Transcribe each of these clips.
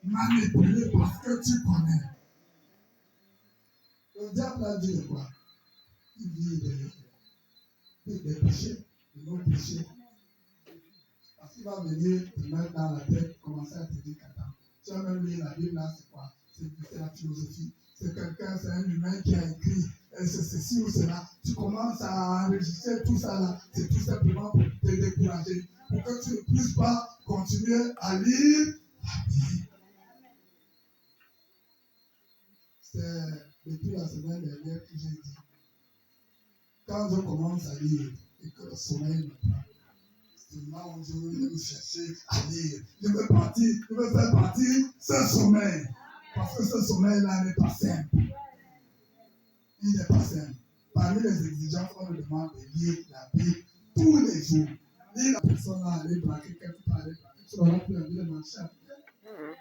manipuler parce que tu connais. Le diable a dit quoi? Il dit des péchés, de nos péchés. Parce qu'il va venir te mettre dans la tête, commencer à te dire qu'attends. Tu as même lu la Bible là, c'est quoi? C'est la philosophie. C'est quelqu'un, c'est un humain qui a écrit, c'est ceci ou cela. Tu commences à enregistrer tout ça là. C'est tout simplement pour te décourager. Pour que tu ne puisses pas continuer à lire la Bible. C'est depuis la semaine dernière que j'ai dit. Quand je commence à lire et que le sommeil me prend, c'est là où je vais me chercher à lire. Je veux faire partir ce sommeil. Parce que ce sommeil-là n'est pas simple. Il n'est pas simple. Parmi les exigences, on nous demande de lire la Bible tous les jours. Lire la personne là, aller braquer quelque part, aller braquer. Tu n'auras plus envie de marcher avec elle.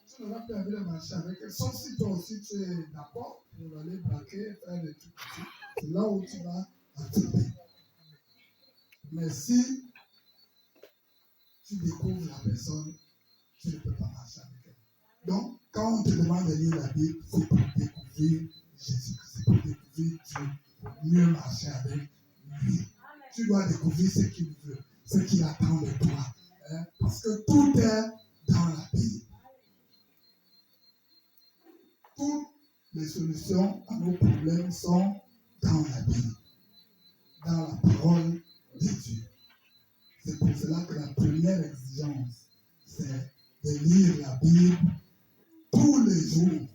Tu n'auras plus envie de marcher avec elle. Sauf si toi aussi tu es d'accord pour aller braquer, faire des trucs ici. C'est là où tu vas accepter. Mais si tu découvres la personne, tu ne peux pas marcher avec elle. Donc, quand on te demande de lire la Bible, c'est pour découvrir Jésus-Christ, c'est pour découvrir Dieu, pour mieux marcher avec lui. Tu dois découvrir ce qu'il veut, ce qu'il attend de toi. Hein? Parce que tout est dans la Bible. Toutes les solutions à nos problèmes sont dans la Bible, dans la parole de Dieu. C'est pour cela que la première exigence, c'est de lire la Bible tous les jours.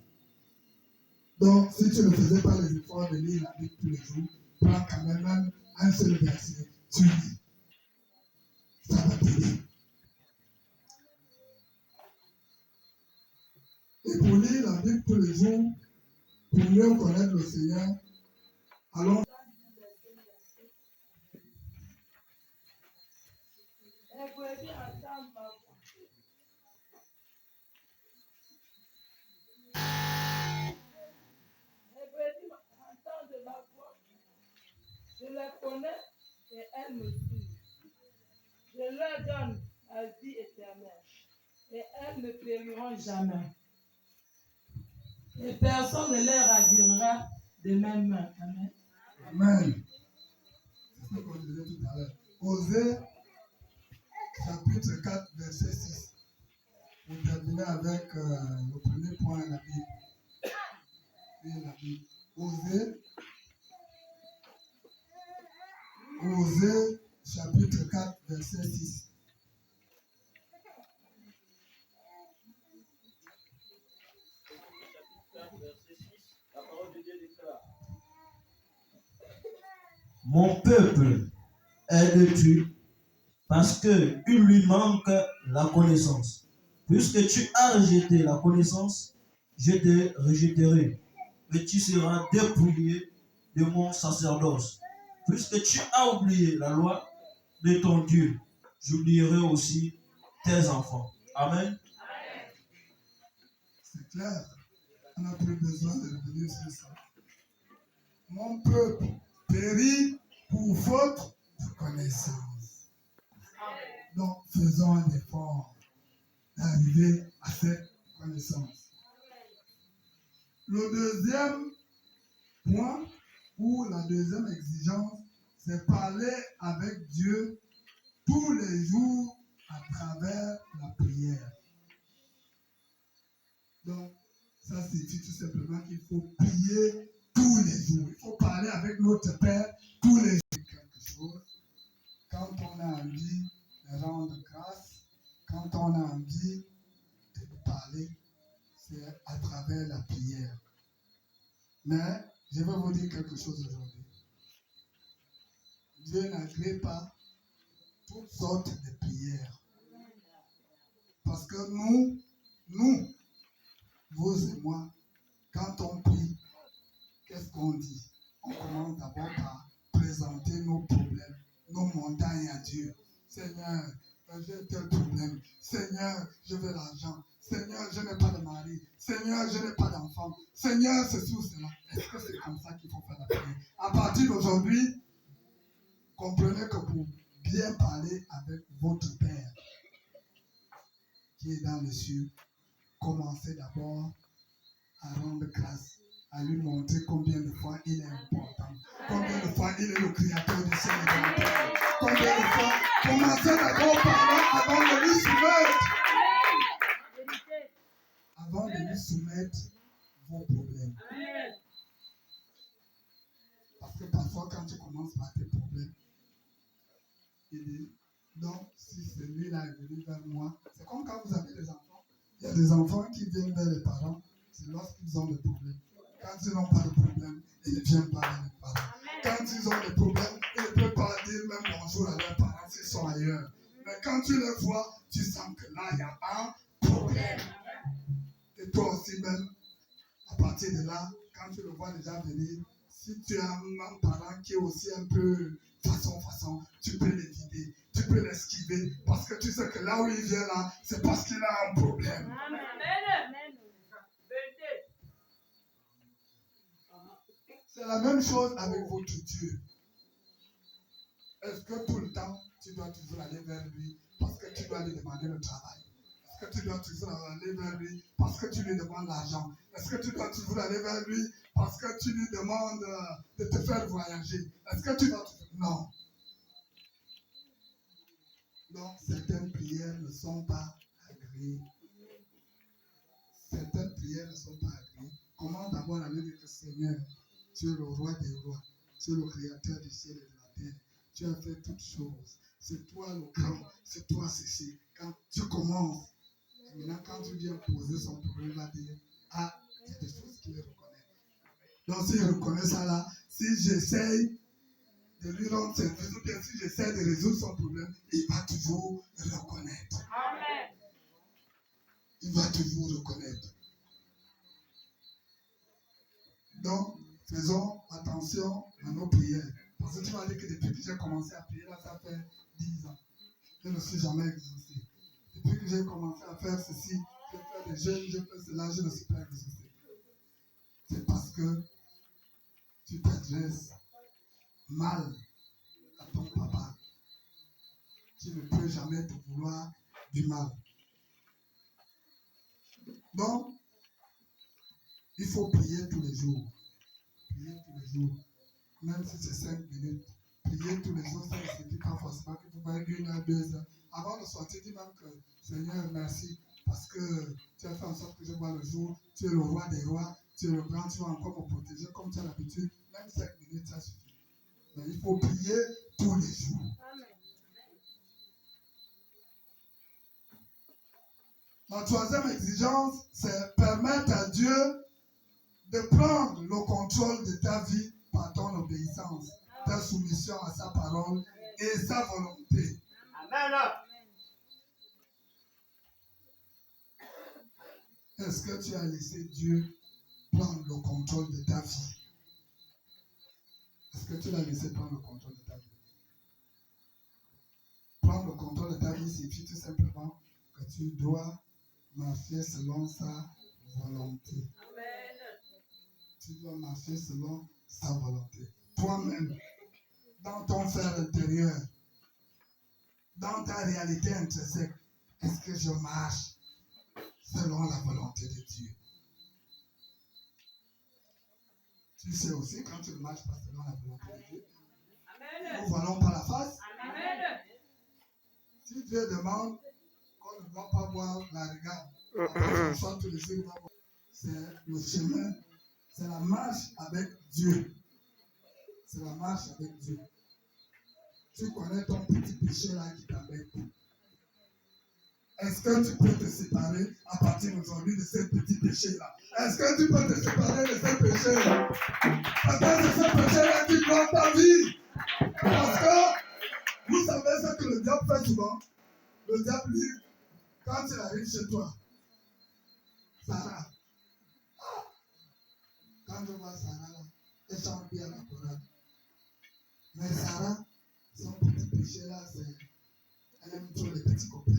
Donc, si tu ne faisais pas les efforts de lire la Bible tous les jours, prends quand même un seul verset, tu lis. Ça va t'aider. Et pour lire la Bible tous les jours, pour mieux connaître le Seigneur, allons. Je les connais et elles me suivent. Je leur donne la vie éternelle et elles ne périront jamais. Et personne ne les radirera de même main. Amen. Amen. C'est ce qu'on disait tout à l'heure. Osée, chapitre 4, verset 6. Vous terminez avec le premier point, la Bible. Osée, chapitre 4, verset 6. La parole de Dieu déclare: Mon peuple est détruit parce qu'il lui manque la connaissance. Puisque tu as rejeté la connaissance, je te rejetterai et tu seras dépouillé de mon sacerdoce. Puisque tu as oublié la loi de ton Dieu, j'oublierai aussi tes enfants. Amen. C'est clair. On n'a plus besoin de revenir sur ça. Mon peuple périt pour faute de connaissance. Donc, faisons un effort d'arriver à cette connaissance. Le deuxième point, ou la deuxième exigence, c'est parler avec Dieu tous les jours à travers la prière. Donc, ça signifie tout simplement qu'il faut prier tous les jours. Il faut parler avec notre Père tous les jours. Quelque chose. Quand on a envie de rendre grâce, quand on a envie de parler, c'est à travers la prière. Mais je vais vous dire quelque chose aujourd'hui. Dieu n'agrée pas toutes sortes de prières. Parce que nous, vous et moi, quand on prie, qu'est-ce qu'on dit? On commence d'abord par présenter nos problèmes, nos montagnes à Dieu. Seigneur, j'ai tel problème. Seigneur, je veux l'argent. Seigneur, je n'ai pas de mari. Seigneur, je n'ai pas d'enfant. Seigneur, ceci ou cela. Est-ce que c'est comme ça qu'il faut faire la prière? À partir d'aujourd'hui, comprenez que pour bien parler avec votre Père qui est dans les cieux, commencez d'abord à rendre grâce, à lui montrer combien de fois il est important, combien de fois il est le créateur du ciel et de la terre, combien de fois, commencez d'abord par là avant de lui soumettre. Avant de lui soumettre vos problèmes. Parce que parfois, quand tu commences par tes problèmes, il dit, donc, si celui-là est venu vers moi, c'est comme quand vous avez des enfants. Il y a des enfants qui viennent vers les parents, c'est lorsqu'ils ont des problèmes. Quand ils n'ont pas de problème, ils ne viennent pas vers les parents. Quand ils ont des problèmes, ils ne peuvent pas dire même bonjour à leurs parents s'ils sont ailleurs. Mais quand tu les vois, tu sens que là, il y a un problème. Et toi aussi même, à partir de là, quand tu le vois déjà venir, si tu as un parent qui est aussi un peu façon, tu peux l'éviter, tu peux l'esquiver, parce que tu sais que là où il vient là, c'est parce qu'il a un problème. C'est la même chose avec votre Dieu. Est-ce que tout le temps, tu dois toujours aller vers lui parce que tu dois lui demander le travail? Est-ce que tu dois toujours aller vers lui parce que tu lui demandes l'argent? Est-ce que tu dois toujours aller vers lui parce que tu lui demandes de te faire voyager? Est-ce que tu dois toujours... Non. Donc, certaines prières ne sont pas agréées. Certaines prières ne sont pas agréées. Comment d'abord aller dire que Seigneur, tu es le roi des rois, tu es le créateur du ciel et de la terre. Tu as fait toutes choses. C'est toi le grand, c'est toi ceci. Quand tu commences, maintenant quand tu viens poser son problème, il va dire, ah, il y a des choses qu'il reconnaît. Donc s'il reconnaît ça là, si j'essaye de lui rendre service, ou bien si j'essaie de résoudre son problème, il va toujours reconnaître. Amen. Il va toujours reconnaître. Donc, faisons attention à nos prières. Parce que tu vas dire que depuis que j'ai commencé à prier, là, ça fait 10 ans. Je ne suis jamais exaucé. Depuis que j'ai commencé à faire ceci, je fais des jeûnes, je fais cela, je ne suis pas exaucé. C'est parce que tu t'adresses mal à ton papa. Tu ne peux jamais te vouloir du mal. Donc, il faut prier tous les jours. Prier tous les jours. Même si c'est 5 minutes. Prier tous les jours, ça ne signifie pas forcément que vous voyez 1 heure, 2 heures. Avant de sortir, dis même que Seigneur, merci, parce que tu as fait en sorte que je vois le jour. Tu es le roi des rois, tu es le grand, tu vas encore me protéger comme tu as l'habitude. Même 5 minutes, ça suffit. Mais il faut prier tous les jours. La troisième exigence, c'est permettre à Dieu de prendre le contrôle de ta vie par ton obéissance, ta soumission à sa parole et sa volonté. Amen. Est-ce que tu as laissé Dieu prendre le contrôle de ta vie? Est-ce que tu l'as laissé prendre le contrôle de ta vie? Prendre le contrôle de ta vie signifie tout simplement que tu dois marcher selon sa volonté. Tu dois marcher selon sa volonté. Toi-même, dans ton faire intérieur, dans ta réalité intrinsèque, est-ce que je marche selon la volonté de Dieu? Tu sais aussi, quand tu ne marches pas selon la volonté de Dieu, nous ne voilons pas la face. Amen. Si Dieu demande qu'on ne doit pas boire la regarde, on tous les jours, c'est le chemin, c'est la marche avec Dieu. C'est la marche avec Dieu. Tu connais ton petit péché là qui t'embête. Est-ce que tu peux te séparer à partir d'aujourd'hui de ce petit péché là? Est-ce que tu peux te séparer de ce péché là? Parce que c'est ce péché là qui bloque ta vie. Parce que vous savez ce que le diable fait souvent. Le diable, lui, quand il arrive chez toi, Sarah, quand je vois Sarah là, elle chante bien la chorale. Mais Sarah, son petit péché là, c'est elle aime trop les petits copains.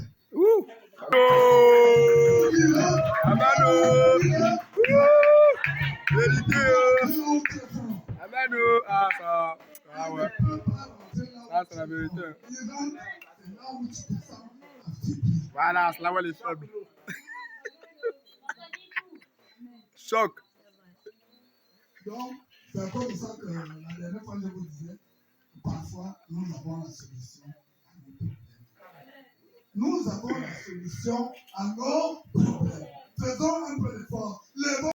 Amano. Vérité. Amano. Ah, ça. Ah ouais. Ça, c'est la vérité. Voilà, c'est là où elle est faible. Choc. Donc, c'est à cause de ça que la dernière fois, je vous disais, parfois, nous avons la solution à nos problèmes. Nous avons la solution à nos problèmes. Faisons un peu d'effort.